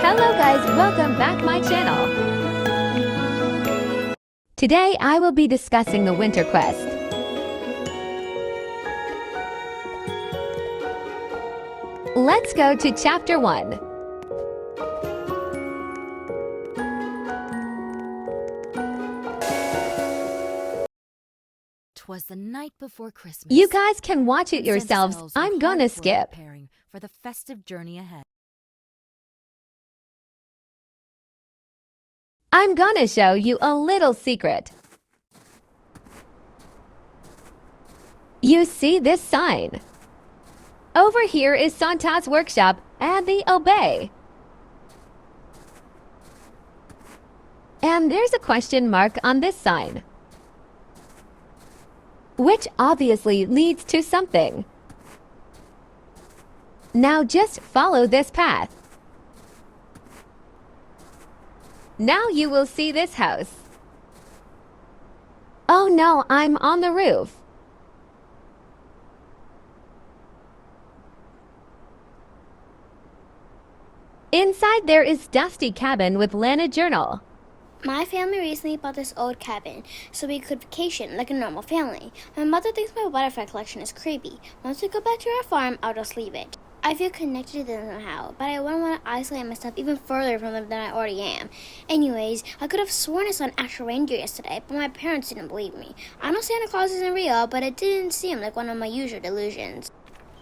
Hello guys, welcome back my channel. Today I will be discussing the Winter Quest. Let's go to chapter 1. 'Twas the night before Christmas. You guys can watch it and Santa's yourselves. elves were I'm hard gonna at work skip. preparing for the festive journey ahead. I'm gonna show you a little secret. You see this sign? Over here is Santa's workshop and the Obey. And there's a question mark on this sign, which obviously leads to something. Now just follow this path. Now you will see this house. Oh no, I'm on the roof. Inside there is dusty cabin with Lana journal. My family recently bought this old cabin so we could vacation like a normal family. My mother thinks my butterfly collection is creepy. Once we go back to our farm, I'll just leave it. I feel connected to them somehow, but I wouldn't want to isolate myself even further from them than I already am. Anyways, I could have sworn I saw an actual reindeer yesterday, but my parents didn't believe me. I know Santa Claus isn't real, but it didn't seem like one of my usual delusions.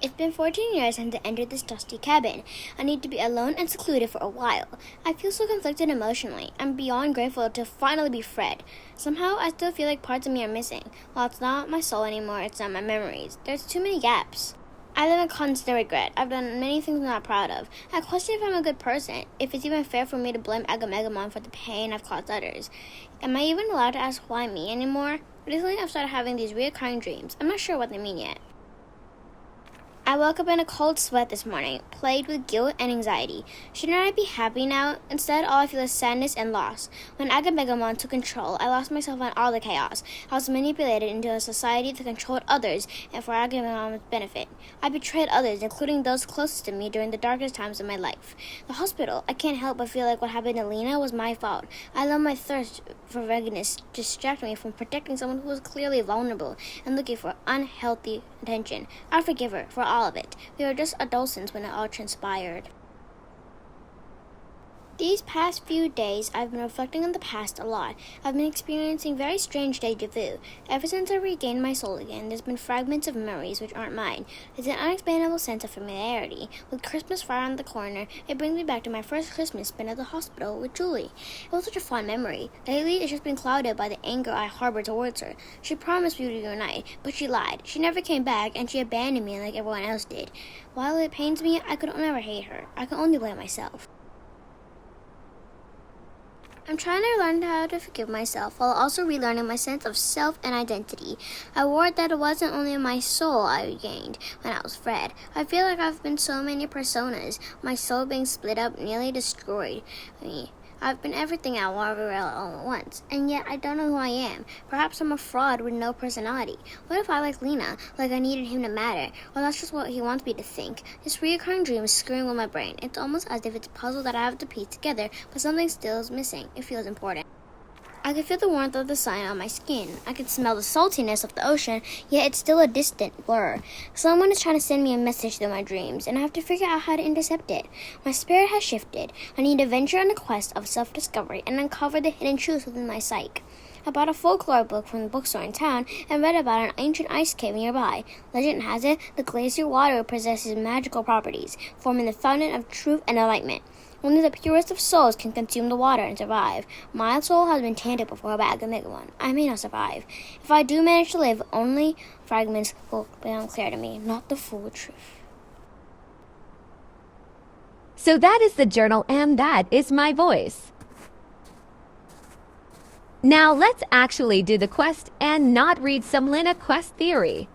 It's been 14 years since I entered this dusty cabin. I need to be alone and secluded for a while. I feel so conflicted emotionally. I'm beyond grateful to finally be Fred. Somehow, I still feel like parts of me are missing. While it's not my soul anymore, it's not my memories. There's too many gaps. I live in constant regret. I've done many things I'm not proud of. I question if I'm a good person, if it's even fair for me to blame Agamemnon for the pain I've caused others. Am I even allowed to ask why me anymore? Recently, I've started having these recurring dreams. I'm not sure what they mean yet. I woke up in a cold sweat this morning, plagued with guilt and anxiety. Shouldn't I be happy now? Instead, all I feel is sadness and loss. When Agamemnon took control, I lost myself in all the chaos. I was manipulated into a society that controlled others and for Agamemnon's benefit. I betrayed others, including those closest to me during the darkest times of my life. The hospital, I can't help but feel like what happened to Lena was my fault. I let my thirst for vengeance distract me from protecting someone who was clearly vulnerable and looking for unhealthy attention. I forgive her for all of it. We were just adolescents when it all transpired. These past few days, I've been reflecting on the past a lot. I've been experiencing very strange deja vu. Ever since I regained my soul again, there's been fragments of memories which aren't mine. There's an unexplainable sense of familiarity. With Christmas right around the corner, it brings me back to my first Christmas spent at the hospital with Julie. It was such a fun memory. Lately, it's just been clouded by the anger I harbor towards her. She promised we would reunite, but she lied. She never came back, and she abandoned me like everyone else did. While it pains me, I could never hate her. I can only blame myself. I'm trying to learn how to forgive myself while also relearning my sense of self and identity. I worried that it wasn't only my soul I regained when I was Fred. I feel like I've been so many personas, my soul being split up nearly destroyed me. I've been everything I want all at once, and yet I don't know who I am. Perhaps I'm a fraud with no personality. What if I like Lena, like I needed him to matter? Well, that's just what he wants me to think. This recurring dream is screwing with my brain. It's almost as if it's a puzzle that I have to piece together, but something still is missing. It feels important. I can feel the warmth of the sun on my skin. I can smell the saltiness of the ocean, yet it's still a distant blur. Someone is trying to send me a message through my dreams, and I have to figure out how to intercept it. My spirit has shifted. I need to venture on a quest of self-discovery and uncover the hidden truths within my psyche. I bought a folklore book from the bookstore in town and read about an ancient ice cave nearby. Legend has it, the glacier water possesses magical properties, forming the fountain of truth and enlightenment. Only the purest of souls can consume the water and survive. My soul has been tainted before by Agamemnon. I may not survive. If I do manage to live, only fragments will become clear to me, not the full truth. So that is the journal and that is my voice. Now let's actually do the quest and not read some Lena quest theory.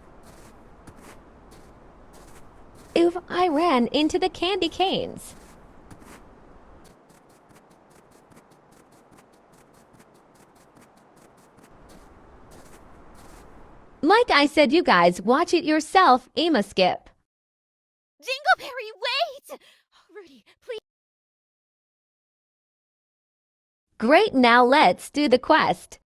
If I ran into the candy canes. Like I said, you guys, watch it yourself, Emma Skip. Dingleberry, wait! Rudy, please. Great, now let's do the quest.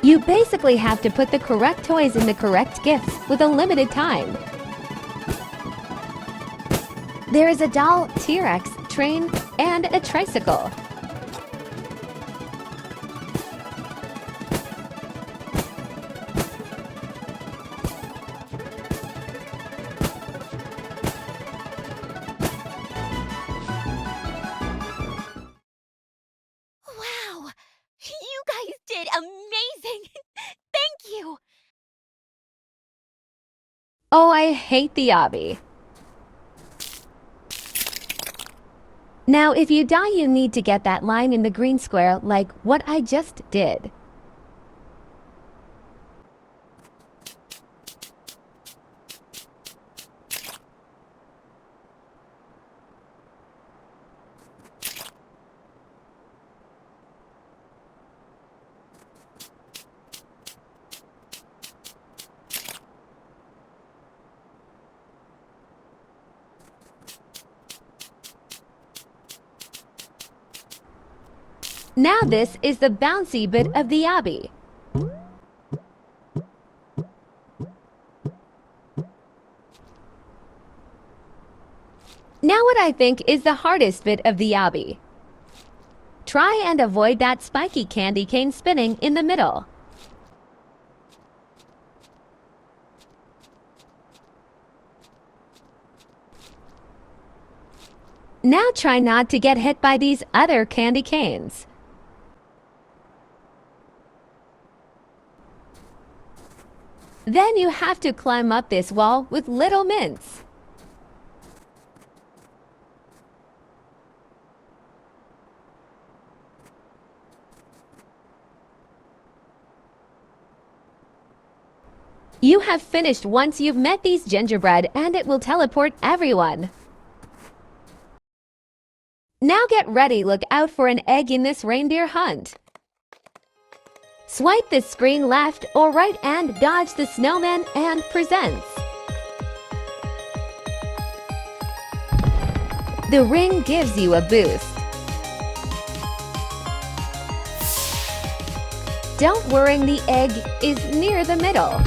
You basically have to put the correct toys in the correct gifts with a limited time. There is a doll, T-Rex, train, and a tricycle. Wow! You guys did amazing! Thank you! Oh, I hate the obby. Now, if you die, you need to get that line in the green square like what I just did. Now this is the bouncy bit of the obby. Now what I think is the hardest bit of the obby. Try and avoid that spiky candy cane spinning in the middle. Now try not to get hit by these other candy canes. Then you have to climb up this wall with little mints. You have finished once you've met these gingerbread and it will teleport everyone. Now get ready, look out for an egg in this reindeer hunt. Swipe the screen left or right and dodge the snowman and presents. The ring gives you a boost. Don't worry, the egg is near the middle.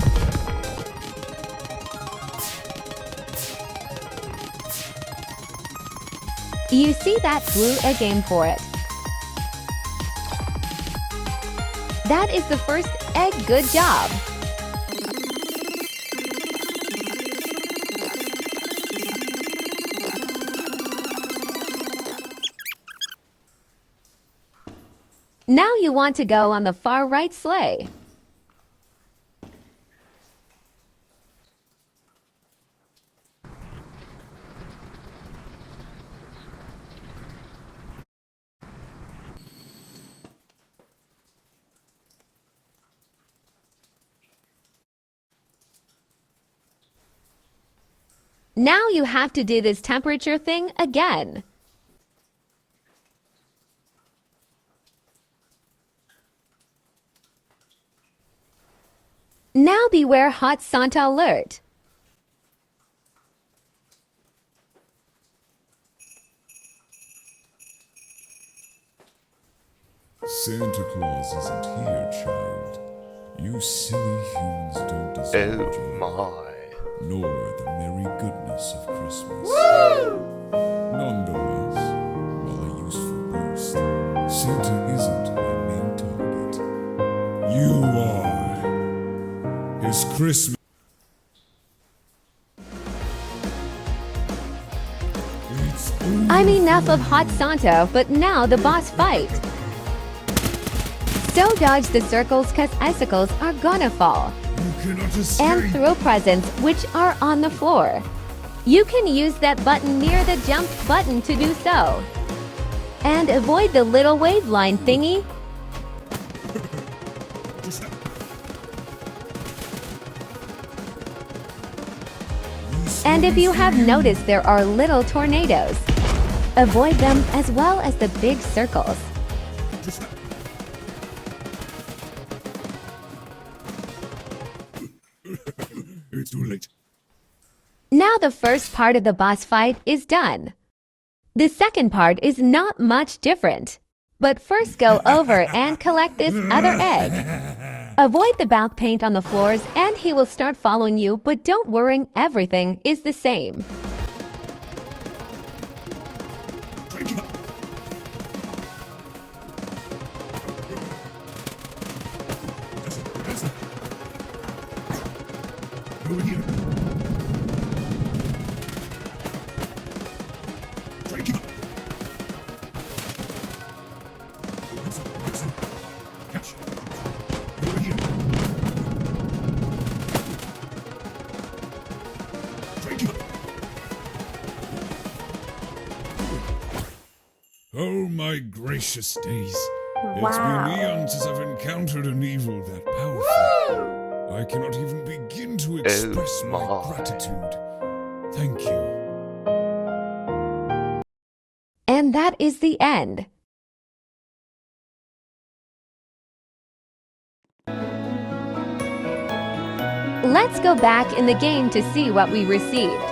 You see that blue egg, aim for it. That is the first egg, good job. Now you want to go on the far right sleigh. Now you have to do this temperature thing again. Now beware hot Santa alert. Santa Claus isn't here, child. You silly humans don't deserve Oh joy, my. nor the merry goodness of Christmas. Nonetheless, while a useful boost, Santa isn't my main target. You are. His Christmas. It's I'm enough of hot Santa, but now the boss fight. So dodge the circles cause icicles are gonna fall. You cannot escape. And throw presents which are on the floor. You can use that button near the jump button to do so. And avoid the little wave line thingy. And if you have noticed, there are little tornadoes. Avoid them as well as the big circles. It's too late. Now the first part of the boss fight is done. The second part is not much different. But first go over and collect this other egg. Avoid the back paint on the floors and he will start following you, but don't worry, everything is the same. Over here. Catch. Over here. Oh my gracious days. It's been eons since I've encountered an evil that powerful. I cannot even begin to express my gratitude. Thank you. And that is the end. Let's go back in the game to see what we received.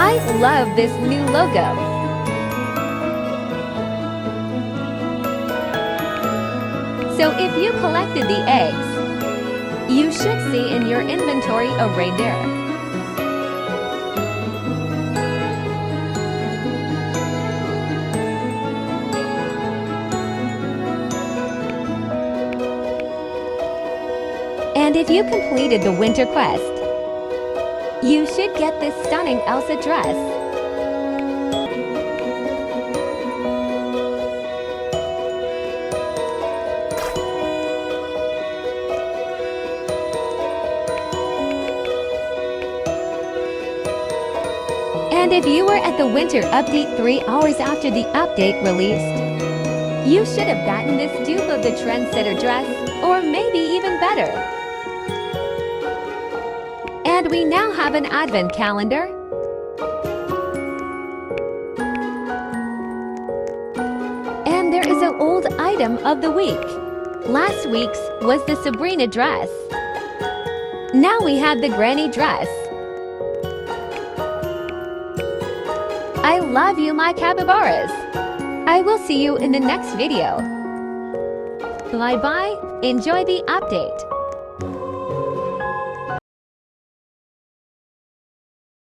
I love this new logo. So if you collected the eggs, you should see in your inventory a reindeer. And if you completed the winter quest, you should get this stunning Elsa dress. And if you were at the winter update 3 hours after the update released, you should have gotten this dupe of the trendsetter dress, or maybe even better. And we now have an advent calendar. And there is an old item of the week. Last week's was the Sabrina dress. Now we have the granny dress. I love you, my capybaras. I will see you in the next video. Bye-bye. Enjoy the update.